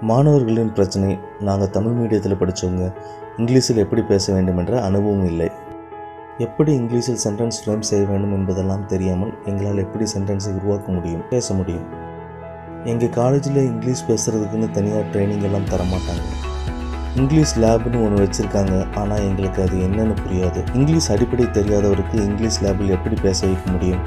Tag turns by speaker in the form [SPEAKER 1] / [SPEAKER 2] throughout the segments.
[SPEAKER 1] மாணவர்களின் பிரச்சனை, நாங்கள் தமிழ் மீடியத்தில் படித்தவங்க இங்கிலீஷில் எப்படி பேச வேண்டும் என்ற அனுபவம் இல்லை. எப்படி இங்கிலீஷில் சென்டென்ஸ் ஃப்ரேம் செய்ய வேண்டும் என்பதெல்லாம் தெரியாமல் எங்களால் எப்படி சென்டென்ஸை உருவாக்க முடியும், பேச முடியும். எங்கள் காலேஜில் இங்கிலீஷ் பேசுகிறதுக்குன்னு தனியாக ட்ரைனிங் எல்லாம் தரமாட்டாங்க. இங்கிலீஷ் லேப்னு ஒன்று வச்சுருக்காங்க, ஆனால் எங்களுக்கு அது என்னென்னு புரியாது. இங்கிலீஷ் அடிப்படை தெரியாதவருக்கு இங்கிலீஷ் லேபில் எப்படி பேச வைக்க முடியும்?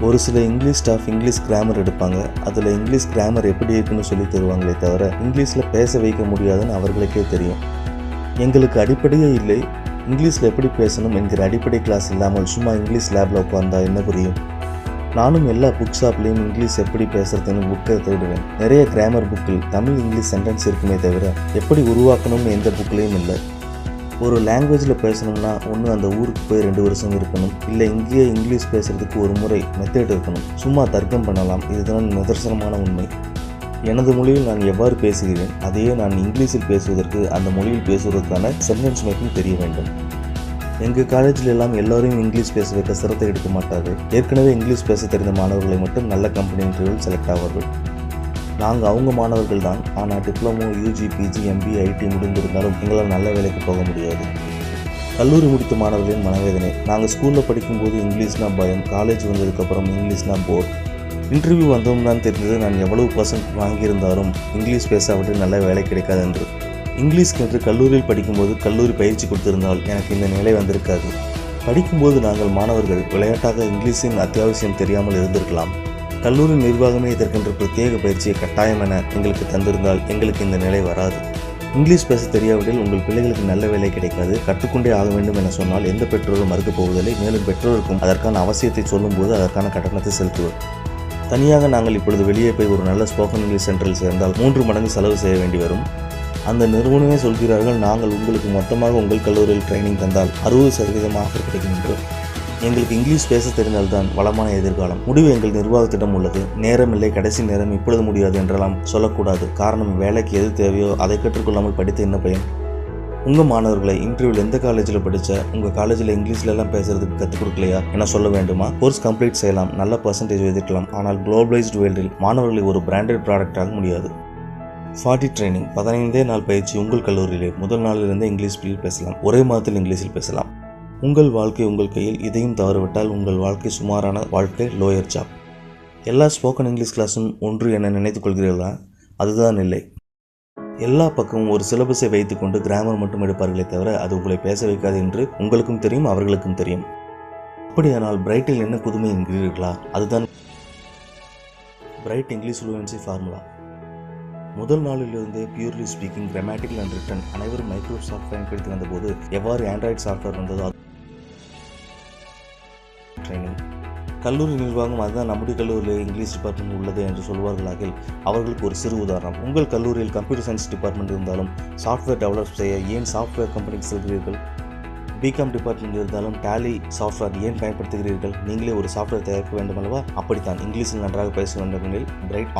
[SPEAKER 1] ஒரு சில இங்கிலீஷ் ஸ்டாஃப் இங்கிலீஷ் கிராமர் எடுப்பாங்க, அதில் இங்கிலீஷ் கிராமர் எப்படி இருக்குன்னு சொல்லி தருவாங்களே தவிர இங்கிலீஷில் பேச வைக்க முடியாதுன்னு அவர்களுக்கே தெரியும். எங்களுக்கு அடிப்படையே இல்லை. இங்கிலீஷில் எப்படி பேசணும் என்கிற அடிப்படை கிளாஸ் இல்லாமல் சும்மா இங்கிலீஷ் லேபில் உட்காந்தா என்ன புரியும்? நானும் எல்லா புக் ஷாப்லேயும் இங்கிலீஷ் எப்படி பேசுகிறதுன்னு புக்கை தேடுவேன். நிறைய கிராமர் புக்கில் தமிழ் இங்கிலீஷ் சென்டென்ஸ் இருக்குமே தவிர எப்படி உருவாக்கணும்னு எந்த புக்லேயும் இல்லை. ஒரு லாங்குவேஜில் பேசணும்னா ஒன்று அந்த ஊருக்கு போய் 2 வருஷம் இருக்கணும், இல்லை இங்கேயே இங்கிலீஷ் பேசுகிறதுக்கு ஒரு முறை மெத்தட் இருக்கணும். சும்மா தர்க்கம் பண்ணலாம். இதுதான் நிதர்சனமான உண்மை. எனது மொழியில் நான் எவ்வாறு பேசுகிறேன் அதையே நான் இங்கிலீஷில் பேசுவதற்கு அந்த மொழியில் பேசுவதற்கான சென்டென்ஸ் மேக்கிங் தெரிய வேண்டும். எங்கள் காலேஜில் எல்லாம் எல்லோரையும் இங்கிலீஷ் பேச வைக்க சிரத்தை எடுக்க மாட்டார்கள். ஏற்கனவே இங்கிலீஷ் பேச தெரிந்த மாணவர்களை மட்டும் நல்ல கம்பெனி இன்டர்வியூவில் செலக்ட் ஆவார்கள். நாங்கள் அவங்க மாணவர்கள் தான், ஆனால் diploma, UG, PG, MP, IT முடிந்திருந்தாலும் எங்களால் நல்ல வேலைக்கு போக முடியாது. கல்லூரி முடித்த மாணவர்களின் மனவேதனை. நாங்கள் ஸ்கூலில் படிக்கும்போது இங்கிலீஷ்னா பயம், காலேஜ் வந்ததுக்கப்புறம் இங்கிலீஷ்னா போர். இன்டர்வியூ வந்தோம் தான் தெரிஞ்சது நான் எவ்வளவு % வாங்கியிருந்தாலும் இங்கிலீஷ் பேசாவிட்டு நல்ல வேலை கிடைக்காது என்று. இங்கிலீஷ்க்கு என்று கல்லூரியில் படிக்கும்போது கல்லூரி பயிற்சி கொடுத்திருந்தால் எனக்கு இந்த நிலை வந்திருக்காது. படிக்கும்போது நாங்கள் மாணவர்கள் விளையாட்டாக இங்கிலீஷின் அத்தியாவசியம் தெரியாமல் இருந்திருக்கலாம். கல்லூரி நிர்வாகமே இதற்கென்று பிரத்யேக பயிற்சியை கட்டாயம் என எங்களுக்கு தந்திருந்தால் எங்களுக்கு இந்த நிலை வராது. இங்கிலீஷ் பேச தெரியாவிடில் உங்கள் பிள்ளைகளுக்கு நல்ல வேலை கிடைக்காது, கற்றுக்கொண்டே ஆக வேண்டும் என சொன்னால் எந்த பெற்றோரும் மறுக்கப் போவதில்லை. மேலும் பெற்றோருக்கும் அதற்கான அவசியத்தை சொல்லும்போது அதற்கான கட்டணத்தை செலுத்துவர். தனியாக நாங்கள் இப்பொழுது வெளியே போய் ஒரு நல்ல ஸ்போக்கன் இங்கிலீஷ் சென்டரில் சேர்ந்தால் 3 மடங்கு செலவு செய்ய வேண்டி வரும். அந்த நிறுவனமே சொல்கிறார்கள், நாங்கள் உங்களுக்கு மொத்தமாக உங்கள் கல்லூரியில் ட்ரைனிங் தந்தால் 60% ஆஃபர் கிடைக்கும் என்று. எங்களுக்கு இங்கிலீஷ் பேச தெரிந்தால்தான் வளமான எதிர்காலம். முடிவு எங்கள் நிர்வாகத்திடம் உள்ளது. நேரம் இல்லை, கடைசி நேரம், இப்பொழுது முடியாது என்றெல்லாம் சொல்லக்கூடாது. காரணம், வேலைக்கு எது தேவையோ அதை கற்றுக்கொள்ளாமல் படித்து என்ன பயன்? உங்கள் மாணவர்களை இன்டர்வியூவில் எந்த காலேஜில் படித்த, உங்கள் காலேஜில் இங்கிலீஷ்லலாம் பேசுறதுக்கு கற்றுக் கொடுக்கலையா என சொல்ல வேண்டுமா? கோர்ஸ் கம்ப்ளீட் செய்யலாம், நல்ல பர்சன்டேஜ் எதிர்க்கலாம், ஆனால் குளோபலைஸ்டு வேர்ல்டில் மாணவர்களை ஒரு பிராண்டட் ப்ராடக்டாக முடியாது. 40 ட்ரைனிங், 15 நாள் பயிற்சி. உங்கள் கல்லூரியிலே முதல் நாளிலிருந்து இங்கிலீஷில் பேசலாம், ஒரே மாதத்தில் இங்கிலீஷில் பேசலாம். உங்கள் வாழ்க்கை உங்கள் கையில். இதையும் தவறுவிட்டால் உங்கள் வாழ்க்கை சுமாரான வாழ்க்கை, லோயர் ஜாப். எல்லா ஸ்போக்கன் இங்கிலீஷ் கிளாஸும் ஒன்று என நினைத்துக் கொள்கிறீர்களா? அதுதான் இல்லை. எல்லா பக்கமும் ஒரு சிலபஸை வைத்துக்கொண்டு கிராமர் மட்டும் எடுப்பார்களே தவிர அது உங்களை பேச வைக்காது என்று உங்களுக்கும் தெரியும், அவர்களுக்கும் தெரியும். அப்படியானால் பிரைட்டில் என்ன புதுமை என்கிறீர்களா? அதுதான் பிரைட் இங்கிலீஷ் ஃப்ளூயன்சி ஃபார்முலா. முதல் நாளிலிருந்தே purely speaking, grammatical and written அனைவரும் மைக்ரோசாஃப்ட் பயன்படுத்தி வந்தபோது எவ்வாறு ஆண்ட்ராய்டு சாஃப்ட்வேர் வந்ததோ ட்ரைனிங். கல்லூரி நிர்வாகம் அதுதான் நம்முடைய கல்லூரியில் இங்கிலீஷ் டிபார்ட்மெண்ட் உள்ளது என்று சொல்வார்களாகில் அவர்களுக்கு ஒரு சிறு உதாரணம். உங்கள் கல்லூரியில் கம்ப்யூட்டர் சயின்ஸ் டிபார்ட்மெண்ட் இருந்தாலும் சாஃப்ட்வேர் டெவலப் செய்ய ஏன் சாஃப்ட்வேர் கம்பெனிக்கு செல்கிறீர்கள்? பிகாம் டிபார்ட்மெண்ட் இருந்தாலும் டேலி சாஃப்ட்வேர் ஏன் பயன்படுத்துகிறீர்கள்? நீங்களே ஒரு சாஃப்ட்வேர் தயாரிக்க வேண்டும் அல்லவா? அப்படித்தான் இங்கிலீஷில் நன்றாக பேச வேண்டும் எனில் பிரைட்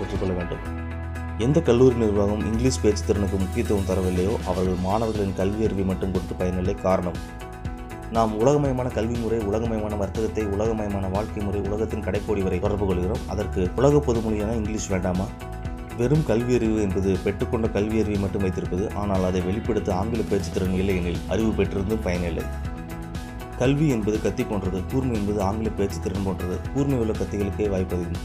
[SPEAKER 1] கற்றுக்கொள்ள வேண்டும். எந்த கல்லூரி நிர்வாகம் இங்கிலீஷ் பேச்சு திறனுக்கு முக்கியத்துவம் தரவில்லையோ அவர்கள் மாணவர்களின் கல்வி அறிவை மட்டும் கொடுத்து பயனில்லை. காரணம், நாம் உலகமயமான கல்வி முறை, உலகமயமான வர்த்தகத்தை, உலகமயமான வாழ்க்கை முறை, உலகத்தின் கடைக்கோடி வரை தொடர்பு கொள்கிறோம். அதற்கு உலக பொதுமொழியான இங்கிலீஷ் வேண்டாமா? வெறும் கல்வி அறிவு என்பது பெற்றுக்கொண்ட கல்வி அறிவை மட்டும் வைத்திருப்பது. ஆனால் அதை வெளிப்படுத்த ஆங்கில பேச்சு திறன் இல்லை எனில் அறிவு பெற்றிருந்தும் பயனில்லை. கல்வி என்பது கத்தி போன்றது, கூர்மை என்பது ஆங்கில பேச்சு திறன் போன்றது. கூர்மை உள்ள கத்திகளுக்கே வாய்ப்பதில்லை.